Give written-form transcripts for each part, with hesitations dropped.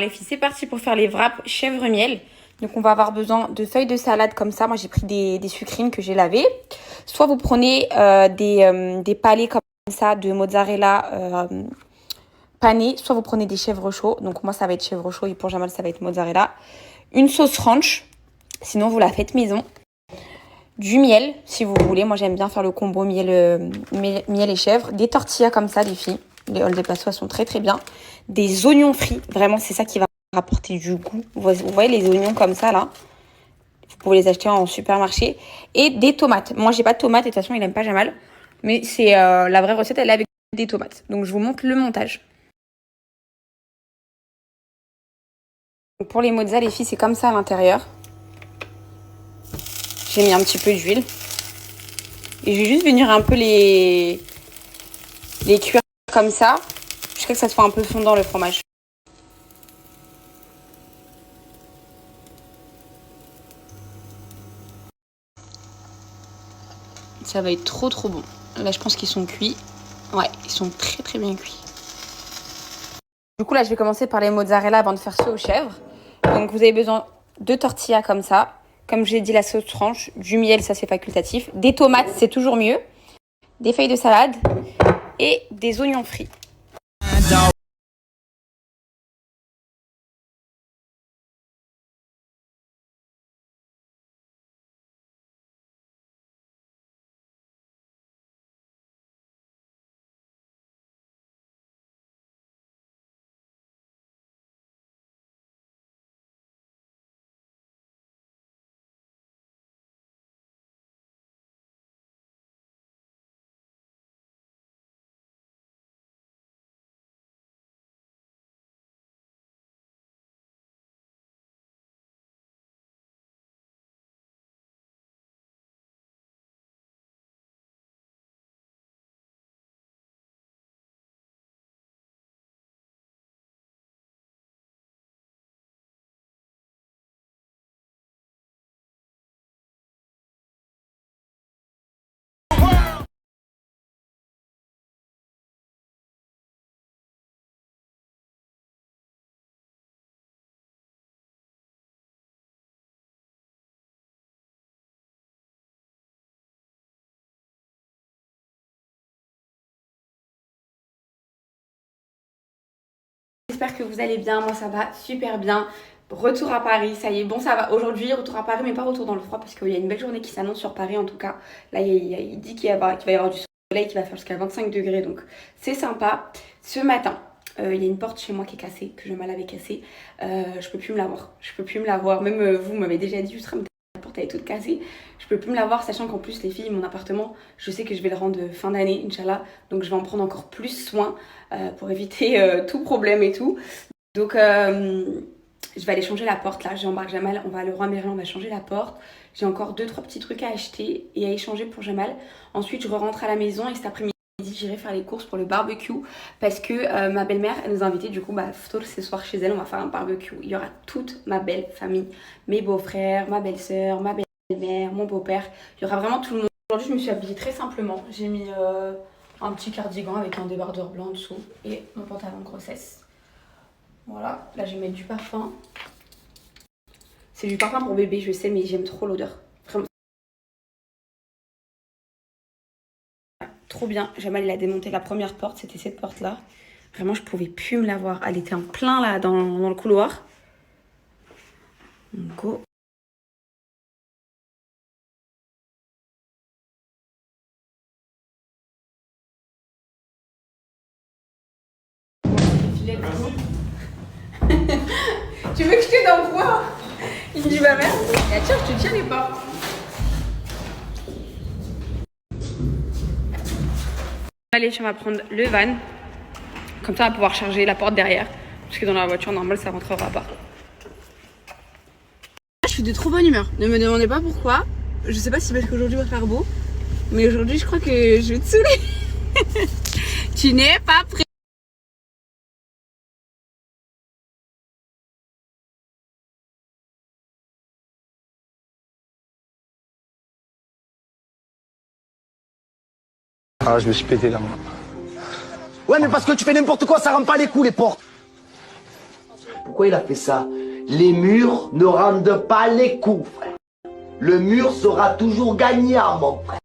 Les filles, c'est parti pour faire les wraps chèvre miel. Donc on va avoir besoin de feuilles de salade comme ça. Moi j'ai pris des sucrines que j'ai lavées. Soit vous prenez des palets comme ça de mozzarella pané, soit vous prenez des chèvres chauds. Donc moi ça va être chèvre chaud et pour Jamal ça va être mozzarella. Une sauce ranch, sinon vous la faites maison. Du miel si vous voulez. Moi j'aime bien faire le combo miel et chèvre. Des tortillas comme ça les filles. Les Old Paso elles sont très très bien. Des oignons frits, vraiment c'est ça qui va rapporter du goût. Vous voyez les oignons comme ça là. Vous pouvez les acheter en supermarché. Et des tomates. Moi j'ai pas de tomates et de toute façon il aime pas Jamal. Mais c'est la vraie recette, elle est avec des tomates. Donc je vous montre le montage. Donc, pour les mozzarella les filles c'est comme ça à l'intérieur. J'ai mis un petit peu d'huile. Et je vais juste venir un peu les cuire comme ça. Jusqu'à ce que ça soit un peu fondant le fromage. Ça va être trop trop bon. Là je pense qu'ils sont cuits. Ouais, ils sont très très bien cuits. Du coup là je vais commencer par les mozzarella avant de faire ceux aux chèvres. Donc vous avez besoin de tortillas comme ça. Comme je l'ai dit, la sauce ranch, du miel, ça c'est facultatif. Des tomates, c'est toujours mieux. Des feuilles de salade et des oignons frits. J'espère que vous allez bien, moi ça va super bien. Retour à Paris, ça y est, bon ça va aujourd'hui, retour à Paris mais pas retour dans le froid parce qu'il y a une belle journée qui s'annonce sur Paris en tout cas. Là il dit qu'il va y avoir du soleil qui va faire jusqu'à 25 degrés donc c'est sympa. Ce matin, il y a une porte chez moi qui est cassée, que Jamal avait cassée. Je peux plus me la voir, même vous m'avez déjà dit, la porte elle est toute cassée. Je peux plus me la voir sachant qu'en plus les filles, mon appartement, je sais que je vais le rendre fin d'année, Inch'Allah. Donc je vais en prendre encore plus soin pour éviter tout problème et tout. Donc je vais aller changer la porte là, j'embarque Jamal, on va à Leroy Merlin, on va changer la porte. J'ai encore 2-3 petits trucs à acheter et à échanger pour Jamal. Ensuite je rentre à la maison et cet après-midi j'irai faire les courses pour le barbecue parce que ma belle-mère elle nous a invités du coup Ftour ce soir chez elle, on va faire un barbecue. Il y aura toute ma belle famille, mes beaux-frères, ma belle-sœur, ma belle-mère, mon beau-père, il y aura vraiment tout le monde. Aujourd'hui je me suis habillée très simplement, j'ai mis un petit cardigan avec un débardeur blanc en dessous et mon pantalon de grossesse. Voilà, là je vais mettre du parfum. C'est du parfum pour bébé, je sais, mais j'aime trop l'odeur. Vraiment. Trop bien. Jamal il a démonté la première porte, c'était cette porte là. Vraiment je pouvais plus me la voir. Elle était en plein là dans le couloir. Go. Tu veux que je te donne quoi? Il me dit bah merde. Et tiens, je te tiens les portes. Allez, on va prendre le van. Comme ça, on va pouvoir charger la porte derrière. Parce que dans la voiture normale, ça rentrera pas. Je suis de trop bonne humeur. Ne me demandez pas pourquoi. Je sais pas si parce qu'aujourd'hui va faire beau. Mais aujourd'hui, je crois que je vais te saouler. Tu n'es pas prêt. Ah, je me suis pété la main. Ouais, mais parce que tu fais n'importe quoi, ça rend pas les coups, les portes. Pourquoi il a fait ça? Les murs ne rendent pas les coups, frère. Le mur sera toujours gagnant, mon frère.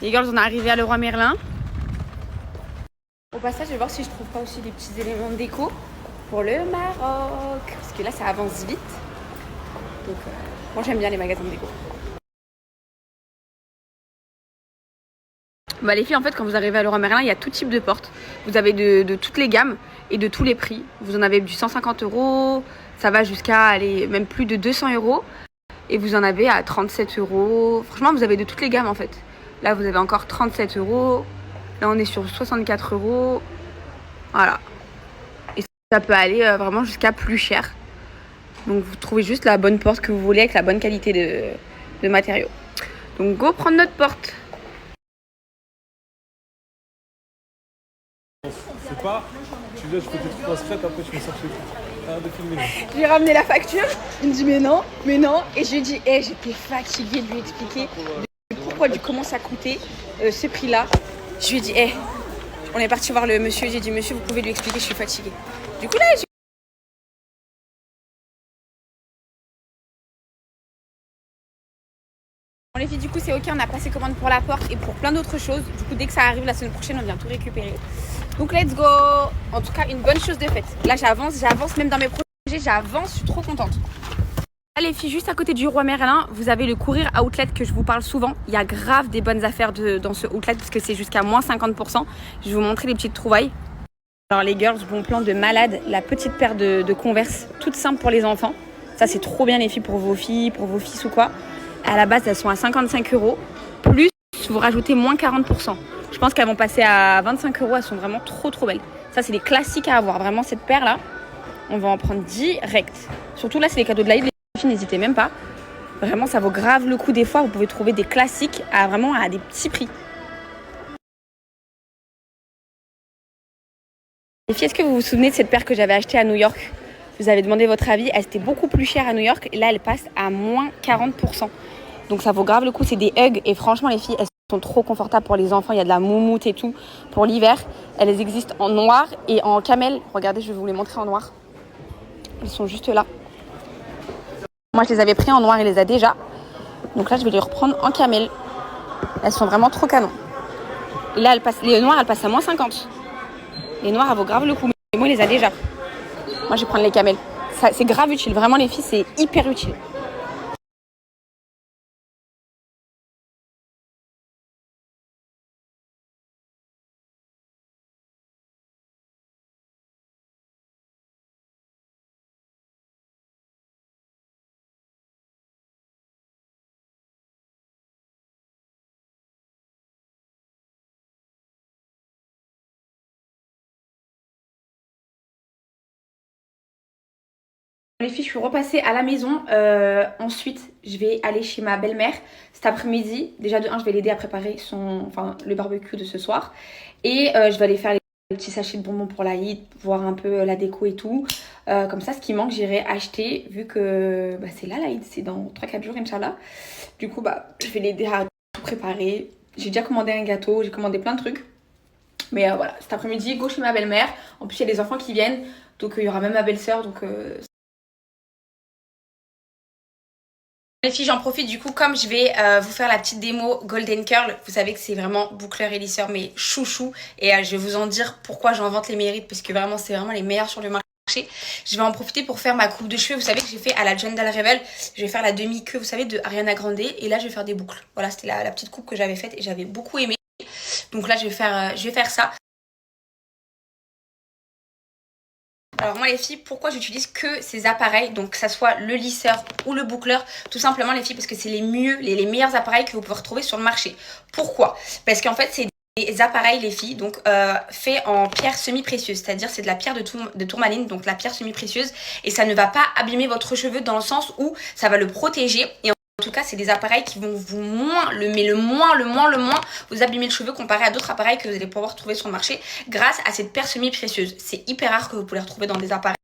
Les girls, on est arrivé à Leroy Merlin. Au passage, je vais voir si je trouve pas aussi des petits éléments de déco pour le Maroc. Parce que là, ça avance vite. Donc, moi, j'aime bien les magasins de déco. Bah, les filles, en fait, quand vous arrivez à Leroy Merlin, il y a tout type de portes. Vous avez de toutes les gammes et de tous les prix. Vous en avez du 150 €, ça va jusqu'à aller même plus de 200 €. Et vous en avez à 37 €. Franchement, vous avez de toutes les gammes, en fait. Là, vous avez encore 37 €. Là, on est sur 64 €. Voilà. Et ça peut aller vraiment jusqu'à plus cher. Donc, vous trouvez juste la bonne porte que vous voulez avec la bonne qualité de matériaux. Donc, go prendre notre porte. C'est pas, tu viens, je fais tes trucs en secret, après tu me sors chez toi. Arrête de filmer. J'ai ramené la facture. Il me dit mais non. Et je lui ai dit, j'étais fatiguée de lui expliquer pourquoi du comment ça coûtait ce prix-là. Je lui ai dit, on est parti voir le monsieur. J'ai dit, monsieur, vous pouvez lui expliquer, je suis fatiguée. Du coup, là, bon, les filles, du coup, c'est ok, on a passé commande pour la porte et pour plein d'autres choses. Du coup, dès que ça arrive la semaine prochaine, on vient tout récupérer. Donc, let's go. En tout cas, une bonne chose de faite. Là, j'avance même dans mes projets, j'avance, je suis trop contente. Là, les filles, juste à côté du Roi Merlin, vous avez le Courir Outlet que je vous parle souvent. Il y a grave des bonnes affaires dans ce outlet parce que c'est jusqu'à moins 50%. Je vais vous montrer les petites trouvailles. Alors, les girls, bon plan de malade. La petite paire de Converse, toute simple pour les enfants. Ça, c'est trop bien, les filles, pour vos fils ou quoi. À la base, elles sont à 55 €. Plus, vous rajoutez moins 40%. Je pense qu'elles vont passer à 25 €. Elles sont vraiment trop belles. Ça, c'est les classiques à avoir. Vraiment, cette paire-là, on va en prendre direct. Surtout là, c'est les cadeaux de l'Aïd. Les filles, n'hésitez même pas. Vraiment, ça vaut grave le coup. Des fois, vous pouvez trouver des classiques à des petits prix. Les filles, est-ce que vous vous souvenez de cette paire que j'avais achetée à New York? Je vous avais demandé votre avis. Elle était beaucoup plus chère à New York. Et là, elle passe à moins 40%. Donc, ça vaut grave le coup. C'est des Ugg. Et franchement, les filles, elles sont trop confortables pour les enfants. Il y a de la moumoute et tout pour l'hiver. Elles existent en noir et en camel. Regardez, je vais vous les montrer en noir. Elles sont juste là. Moi, je les avais pris en noir, il les a déjà. Donc là, je vais les reprendre en camel. Elles sont vraiment trop canon. Et là, les noirs, elles passent à moins 50. Les noirs, elles vaut grave le coup. Mais moi, il les a déjà. Moi, je vais prendre les camels. C'est grave utile. Vraiment, les filles, c'est hyper utile. Les filles, je suis repassée à la maison. Ensuite, je vais aller chez ma belle-mère cet après-midi. Déjà, de 1, je vais l'aider à préparer le barbecue de ce soir. Et je vais aller faire les petits sachets de bonbons pour l'Aïd, voir un peu la déco et tout. Comme ça, ce qui manque, j'irai acheter vu que c'est là l'Aïd, c'est dans 3-4 jours, Inch'Allah. Du coup, je vais l'aider à tout préparer. J'ai déjà commandé un gâteau, j'ai commandé plein de trucs. Mais voilà, cet après-midi, go chez ma belle-mère. En plus, il y a des enfants qui viennent. Donc, il y aura même ma belle-sœur. Donc, les filles, j'en profite du coup, comme je vais vous faire la petite démo Golden Curl, vous savez que c'est vraiment boucleur et lisseur mais chouchou, et je vais vous en dire pourquoi j'en vante les mérites, parce que vraiment c'est vraiment les meilleurs sur le marché. Je vais en profiter pour faire ma coupe de cheveux. Vous savez que j'ai fait à la Jendal Rebel, je vais faire la demi-queue, vous savez, de Ariana Grande, et là je vais faire des boucles. Voilà, c'était la petite coupe que j'avais faite et j'avais beaucoup aimé. Donc là je vais faire ça. Alors moi les filles, pourquoi j'utilise que ces appareils, donc que ça soit le lisseur ou le boucleur? Tout simplement les filles, parce que c'est les meilleurs appareils que vous pouvez retrouver sur le marché. Pourquoi? Parce qu'en fait c'est des appareils les filles, donc faits en pierre semi-précieuse, c'est-à-dire c'est de la pierre de tourmaline, donc la pierre semi-précieuse, et ça ne va pas abîmer votre cheveu dans le sens où ça va le protéger. Et en tout cas, c'est des appareils qui vont vous le moins vous abîmer le cheveu comparé à d'autres appareils que vous allez pouvoir trouver sur le marché grâce à cette pierre semi-précieuse. C'est hyper rare que vous pouvez les retrouver dans des appareils.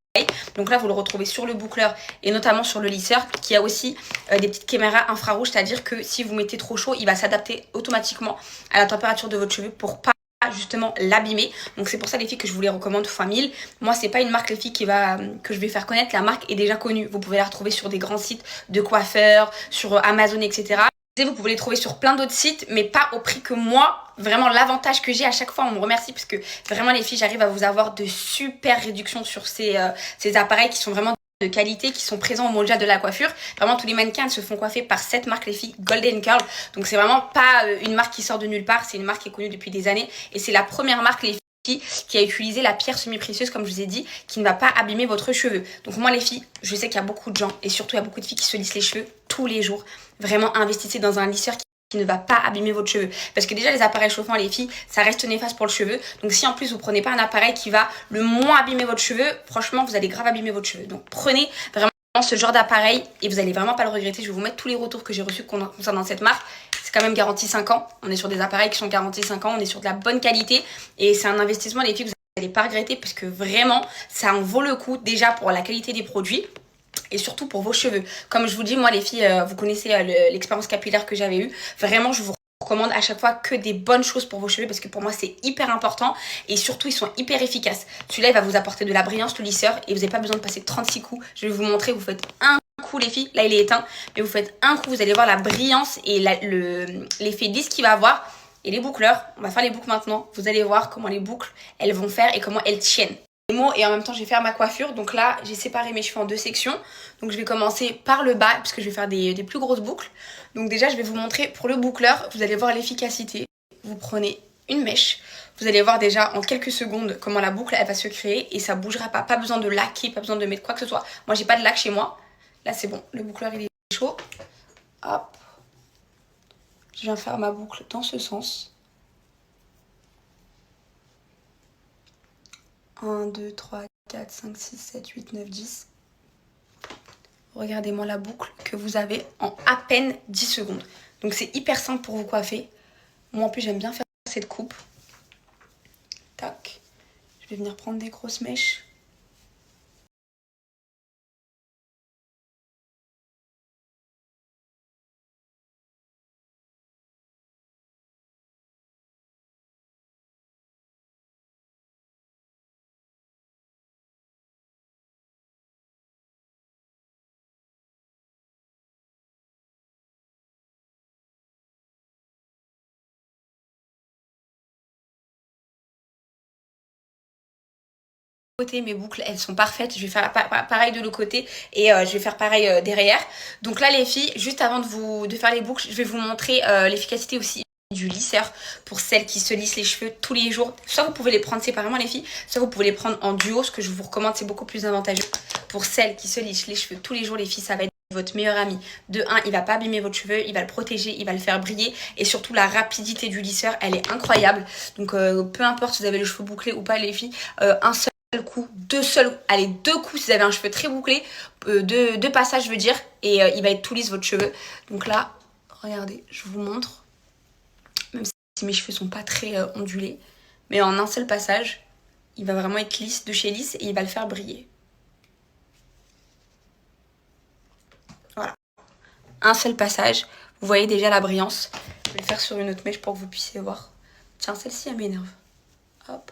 Donc là, vous le retrouvez sur le boucleur et notamment sur le lisseur qui a aussi des petites caméras infrarouges, c'est-à-dire que si vous mettez trop chaud, il va s'adapter automatiquement à la température de votre cheveu pour pas justement l'abîmer. Donc c'est pour ça les filles que je vous les recommande fois 1000. Moi c'est pas une marque les filles que je vais faire connaître, la marque est déjà connue. Vous pouvez la retrouver sur des grands sites de coiffeurs, sur Amazon, etc. Vous pouvez les trouver sur plein d'autres sites, mais pas au prix que moi. Vraiment l'avantage que j'ai à chaque fois, on me remercie parce que vraiment les filles, j'arrive à vous avoir de super réductions sur ces appareils qui sont vraiment de qualité, qui sont présents au Mondial de la coiffure. Vraiment tous les mannequins se font coiffer par cette marque les filles, Golden Curl. Donc c'est vraiment pas une marque qui sort de nulle part, c'est une marque qui est connue depuis des années et c'est la première marque les filles qui a utilisé la pierre semi-précieuse comme je vous ai dit, qui ne va pas abîmer votre cheveu. Donc moi les filles, je sais qu'il y a beaucoup de gens et surtout il y a beaucoup de filles qui se lissent les cheveux tous les jours. Vraiment investissez dans un lisseur qui ne va pas abîmer votre cheveu. Parce que déjà les appareils chauffants les filles, ça reste néfaste pour le cheveu. Donc si en plus vous prenez pas un appareil qui va le moins abîmer votre cheveu, franchement vous allez grave abîmer votre cheveu. Donc prenez vraiment ce genre d'appareil et vous allez vraiment pas le regretter. Je vais vous mettre tous les retours que j'ai reçus concernant cette marque. C'est quand même garanti 5 ans. On est sur des appareils qui sont garantis 5 ans. On est sur de la bonne qualité et c'est un investissement les filles que vous n'allez pas regretter parce que vraiment ça en vaut le coup déjà pour la qualité des produits. Et surtout pour vos cheveux. Comme je vous dis, moi les filles, vous connaissez l'expérience capillaire que j'avais eue. Vraiment, je vous recommande à chaque fois que des bonnes choses pour vos cheveux parce que pour moi c'est hyper important et surtout ils sont hyper efficaces. Celui-là il va vous apporter de la brillance, le lisseur, et vous n'avez pas besoin de passer 36 coups. Je vais vous montrer, vous faites un coup les filles, là il est éteint, mais vous faites un coup, vous allez voir la brillance et l'effet lisse qu'il va avoir. Et les boucleurs, on va faire les boucles maintenant. Vous allez voir comment les boucles elles vont faire et comment elles tiennent. Et en même temps je vais faire ma coiffure, donc là j'ai séparé mes cheveux en 2 sections, donc je vais commencer par le bas puisque je vais faire des plus grosses boucles. Donc déjà je vais vous montrer pour le boucleur, vous allez voir l'efficacité. Vous prenez une mèche, vous allez voir déjà en quelques secondes comment la boucle elle va se créer et ça bougera pas, pas besoin de laquer, pas besoin de mettre quoi que ce soit. Moi j'ai pas de lac chez moi, là c'est bon, le boucleur il est chaud. Hop, je viens faire ma boucle dans ce sens. 1, 2, 3, 4, 5, 6, 7, 8, 9, 10. Regardez-moi la boucle que vous avez en à peine 10 secondes. Donc c'est hyper simple pour vous coiffer. Moi en plus j'aime bien faire cette coupe. Tac. Je vais venir prendre des grosses mèches. Côté mes boucles elles sont parfaites, je vais faire pareil de l'autre côté et je vais faire pareil derrière. Donc là les filles, juste avant de faire les boucles, je vais vous montrer l'efficacité aussi du lisseur pour celles qui se lissent les cheveux tous les jours. Soit vous pouvez les prendre séparément les filles, soit vous pouvez les prendre en duo. Ce que je vous recommande c'est beaucoup plus avantageux. Pour celles qui se lissent les cheveux tous les jours les filles, ça va être votre meilleur ami. De 1, il va pas abîmer votre cheveu, il va le protéger, il va le faire briller et surtout la rapidité du lisseur elle est incroyable. Donc peu importe si vous avez les cheveux bouclés ou pas les filles, un seul coup, allez 2 coups si vous avez un cheveu très bouclé, 2 passages je veux dire, et il va être tout lisse votre cheveu. Donc là, regardez, je vous montre, même si mes cheveux sont pas très ondulés, mais en un seul passage, il va vraiment être lisse de chez lisse et il va le faire briller. Voilà, un seul passage, vous voyez déjà la brillance. Je vais le faire sur une autre mèche pour que vous puissiez voir. Tiens, celle-ci elle m'énerve. Hop.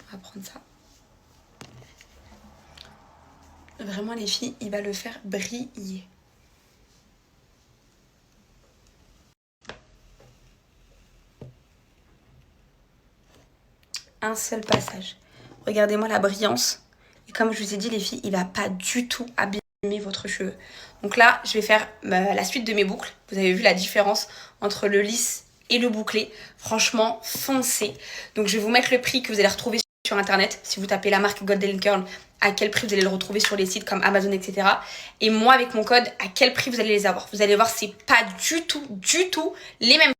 On va prendre ça. Vraiment les filles, il va le faire briller. Un seul passage. Regardez-moi la brillance. Et comme je vous ai dit les filles, il va pas du tout abîmer votre cheveu. Donc là, je vais faire la suite de mes boucles. Vous avez vu la différence entre le lisse et le bouclé. Franchement, foncez. Donc je vais vous mettre le prix que vous allez retrouver sur internet. Si vous tapez la marque Golden Curl, à quel prix vous allez le retrouver sur les sites comme Amazon, etc. Et moi, avec mon code, à quel prix vous allez les avoir. Vous allez voir, c'est pas du tout les mêmes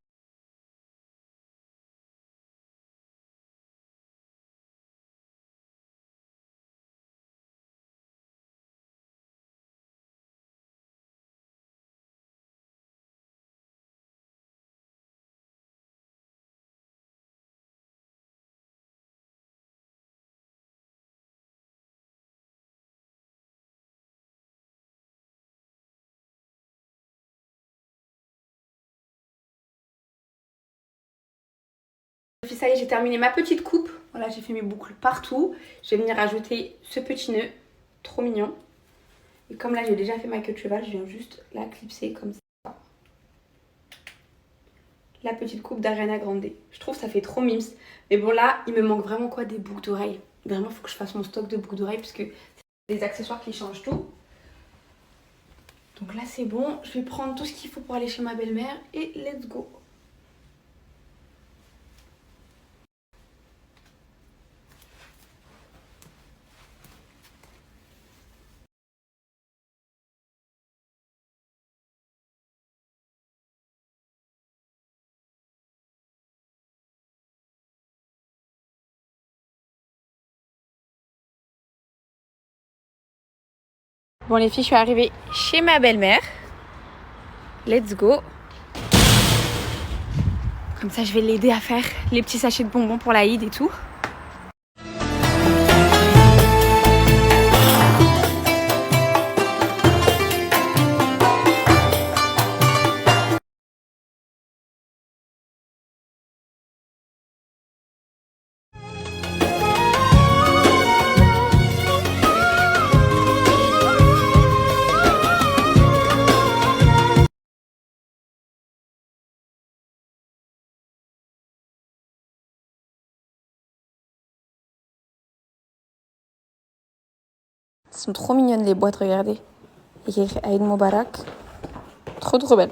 puis ça y est, j'ai terminé ma petite coupe. Voilà, j'ai fait mes boucles partout. Je vais venir ajouter ce petit nœud, trop mignon. Et comme là j'ai déjà fait ma queue de cheval, je viens juste la clipser comme ça. La petite coupe d'Ariana Grande. Je trouve que ça fait trop mimes. Mais bon là, il me manque vraiment quoi, des boucles d'oreilles. Vraiment, il faut que je fasse mon stock de boucles d'oreilles parce que c'est des accessoires qui changent tout. Donc là c'est bon, je vais prendre tout ce qu'il faut pour aller chez ma belle-mère et let's go. Bon les filles, je suis arrivée chez ma belle-mère. Let's go. Comme ça, je vais l'aider à faire les petits sachets de bonbons pour l'Aïd et tout. Elles sont trop mignonnes les boîtes, regardez. Il y a écrit Aïd Moubarak. Trop belles.